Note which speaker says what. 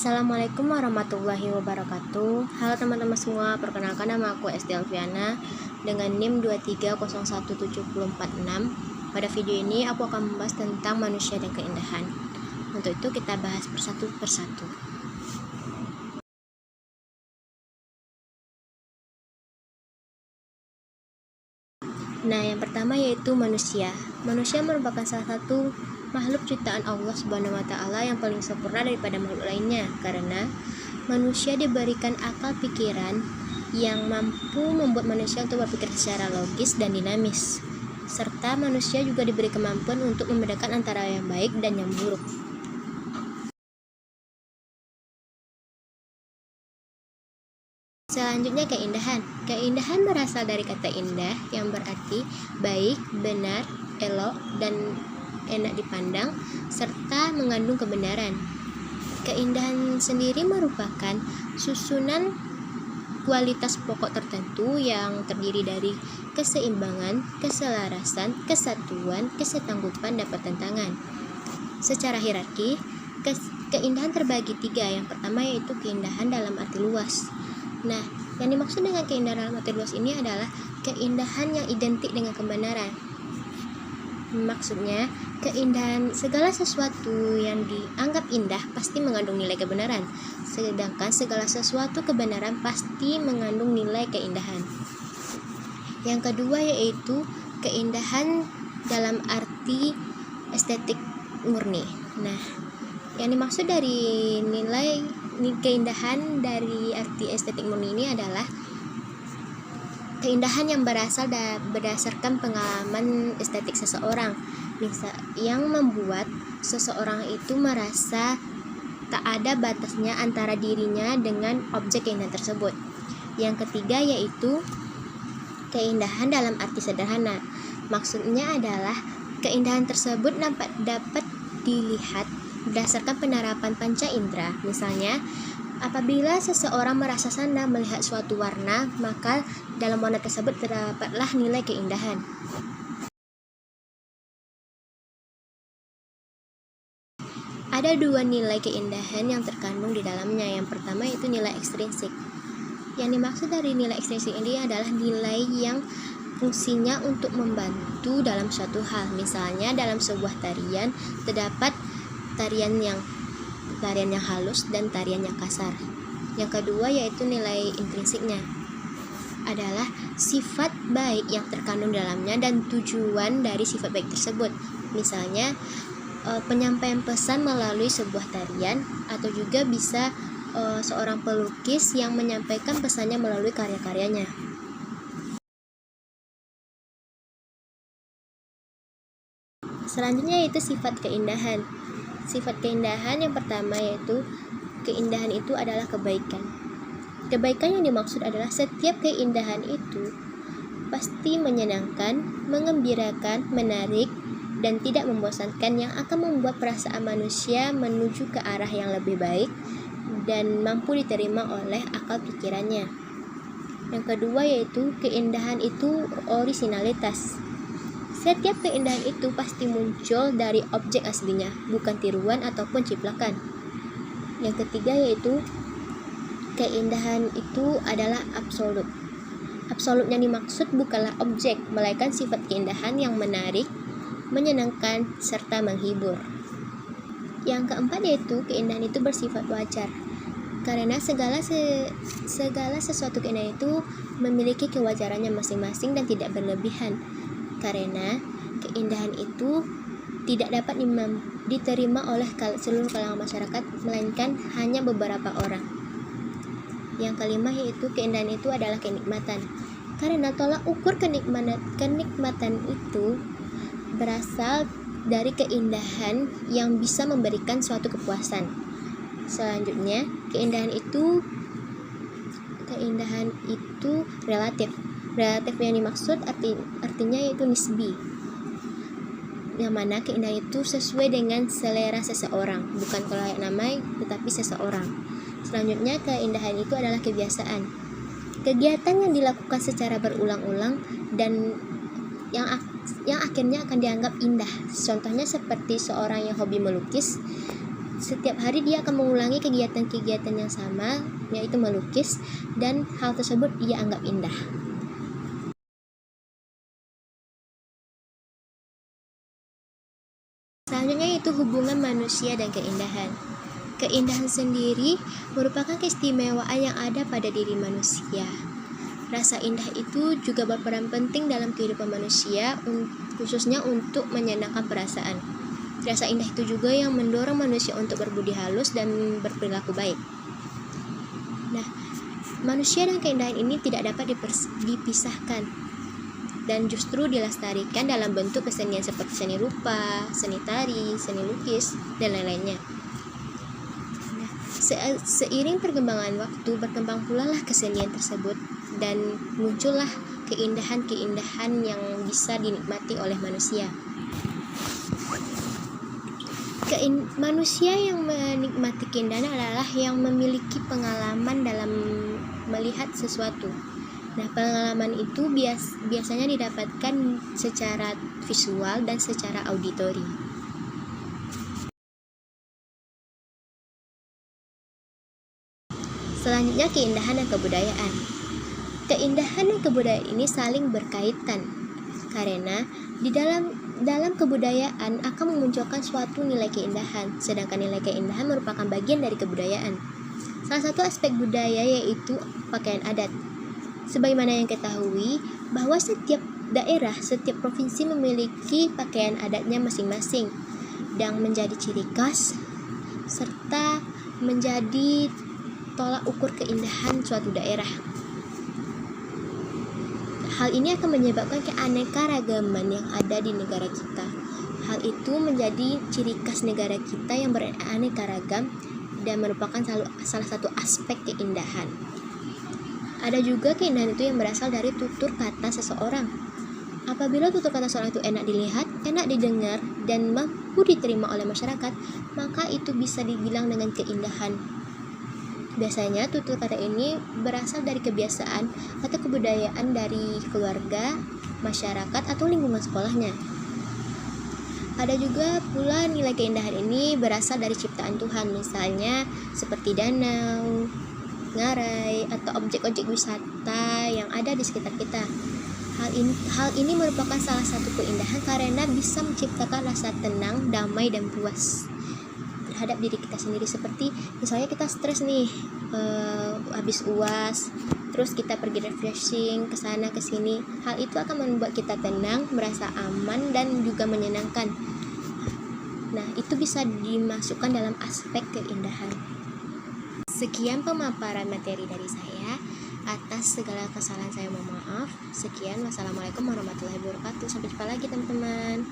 Speaker 1: Assalamualaikum warahmatullahi wabarakatuh. Halo teman-teman semua, perkenalkan nama aku Esti Alfiana dengan NIM 2311746. Pada video ini aku akan membahas tentang manusia dan keindahan. Untuk itu kita bahas persatu persatu. Nah, yang pertama yaitu manusia. Manusia merupakan salah satu makhluk ciptaan Allah Subhanahu wa taala yang paling sempurna daripada makhluk lainnya, karena manusia diberikan akal pikiran yang mampu membuat manusia untuk berpikir secara logis dan dinamis. Serta manusia juga diberi kemampuan untuk membedakan antara yang baik dan yang buruk. Selanjutnya keindahan. Keindahan berasal dari kata indah yang berarti baik, benar, elok, dan enak dipandang, serta mengandung kebenaran. Keindahan sendiri merupakan susunan kualitas pokok tertentu yang terdiri dari keseimbangan, keselarasan, kesatuan, kesetanggupan, dan pertentangan. Secara hierarki, keindahan terbagi tiga. Yang pertama yaitu keindahan dalam arti luas. Nah, yang dimaksud dengan keindahan dalam arti luas ini adalah keindahan yang identik dengan kebenaran. Maksudnya, keindahan segala sesuatu yang dianggap indah pasti mengandung nilai kebenaran, sedangkan segala sesuatu kebenaran pasti mengandung nilai keindahan. Yang kedua yaitu keindahan dalam arti estetik murni. Nah, yang dimaksud dari keindahan dari arti estetik murni ini adalah keindahan yang berasal berdasarkan pengalaman estetik seseorang, yang membuat seseorang itu merasa tak ada batasnya antara dirinya dengan objek keindahan tersebut. Yang ketiga yaitu keindahan dalam arti sederhana. Maksudnya adalah keindahan tersebut dapat dilihat berdasarkan penerapan panca indera. Misalnya, apabila seseorang merasa senang melihat suatu warna, maka dalam warna tersebut terdapatlah nilai keindahan. Ada dua nilai keindahan yang terkandung di dalamnya. Yang pertama yaitu nilai ekstrinsik. Yang dimaksud dari nilai ekstrinsik ini adalah nilai yang fungsinya untuk membantu dalam suatu hal. Misalnya dalam sebuah tarian terdapat tarian yang halus dan tarian yang kasar. Yang kedua yaitu nilai intrinsiknya, adalah sifat baik yang terkandung dalamnya dan tujuan dari sifat baik tersebut. Misalnya penyampaian pesan melalui sebuah tarian, atau juga bisa seorang pelukis yang menyampaikan pesannya melalui karya-karyanya. Selanjutnya yaitu sifat keindahan. Sifat keindahan yang pertama yaitu keindahan itu adalah kebaikan. Kebaikan yang dimaksud adalah setiap keindahan itu pasti menyenangkan, mengembirakan, menarik, dan tidak membosankan, yang akan membuat perasaan manusia menuju ke arah yang lebih baik dan mampu diterima oleh akal pikirannya. Yang kedua yaitu keindahan itu orisinalitas. Setiap keindahan itu pasti muncul dari objek aslinya, bukan tiruan ataupun ciplakan. Yang ketiga yaitu keindahan itu adalah absolut. Absolut yang dimaksud bukanlah objek, melainkan sifat keindahan yang menarik, menyenangkan, serta menghibur. Yang keempat yaitu keindahan itu bersifat wajar. Karena segala sesuatu keindahan itu memiliki kewajarannya masing-masing dan tidak berlebihan. Karena keindahan itu tidak dapat diterima oleh seluruh kalangan masyarakat, melainkan hanya beberapa orang. Yang kelima yaitu keindahan itu adalah kenikmatan. Karena tolak ukur kenikmatan itu berasal dari keindahan yang bisa memberikan suatu kepuasan. Selanjutnya, keindahan itu relatif. Relatif yang dimaksud artinya yaitu nisbi, yang mana keindahan itu sesuai dengan selera seseorang, bukan kelayak namai tetapi seseorang. Selanjutnya, keindahan itu adalah kebiasaan. Kegiatan yang dilakukan secara berulang-ulang dan yang akhirnya akan dianggap indah. Contohnya seperti seorang yang hobi melukis. Setiap hari dia akan mengulangi kegiatan-kegiatan yang sama, yaitu melukis, dan hal tersebut ia anggap indah. Selanjutnya itu hubungan manusia dan keindahan. Keindahan sendiri merupakan keistimewaan yang ada pada diri manusia. Rasa indah itu juga berperan penting dalam kehidupan manusia, khususnya untuk menyenangkan perasaan. Rasa indah itu juga yang mendorong manusia untuk berbudi halus dan berperilaku baik. Nah, manusia dan keindahan ini tidak dapat dipisahkan dan justru dilestarikan dalam bentuk kesenian seperti seni rupa, seni tari, seni lukis, dan lain-lainnya. Nah, seiring perkembangan waktu, berkembang pula lah kesenian tersebut dan muncullah keindahan-keindahan yang bisa dinikmati oleh manusia. Manusia yang menikmati keindahan adalah yang memiliki pengalaman dalam melihat sesuatu. Nah, pengalaman itu biasanya didapatkan secara visual dan secara auditori. Selanjutnya, keindahan dan kebudayaan. Keindahan dan kebudayaan ini saling berkaitan karena di dalam kebudayaan akan memunculkan suatu nilai keindahan, sedangkan nilai keindahan merupakan bagian dari kebudayaan. Salah satu aspek budaya yaitu pakaian adat. Sebagaimana yang ketahui bahwa setiap daerah, setiap provinsi memiliki pakaian adatnya masing-masing yang menjadi ciri khas serta menjadi tolak ukur keindahan suatu daerah. Hal ini akan menyebabkan keanekaragaman yang ada di negara kita. Hal itu menjadi ciri khas negara kita yang beraneka ragam dan merupakan salah satu aspek keindahan. Ada juga keindahan itu yang berasal dari tutur kata seseorang. Apabila tutur kata seseorang itu enak dilihat, enak didengar, dan mampu diterima oleh masyarakat, maka itu bisa dibilang dengan keindahan. Biasanya tutur kata ini berasal dari kebiasaan atau kebudayaan dari keluarga, masyarakat, atau lingkungan sekolahnya. Ada juga pula nilai keindahan ini berasal dari ciptaan Tuhan, misalnya seperti danau, ngarai, atau objek-objek wisata yang ada di sekitar kita. Hal ini merupakan salah satu keindahan karena bisa menciptakan rasa tenang, damai, dan puas terhadap diri kita sendiri. Seperti misalnya kita stres nih, habis UAS, terus kita pergi refreshing ke sana ke sini. Hal itu akan membuat kita tenang, merasa aman, dan juga menyenangkan. Nah, itu bisa dimasukkan dalam aspek keindahan. Sekian pemaparan materi dari saya. Atas segala kesalahan saya mohon maaf. Sekian, wassalamualaikum warahmatullahi wabarakatuh. Sampai jumpa lagi teman-teman.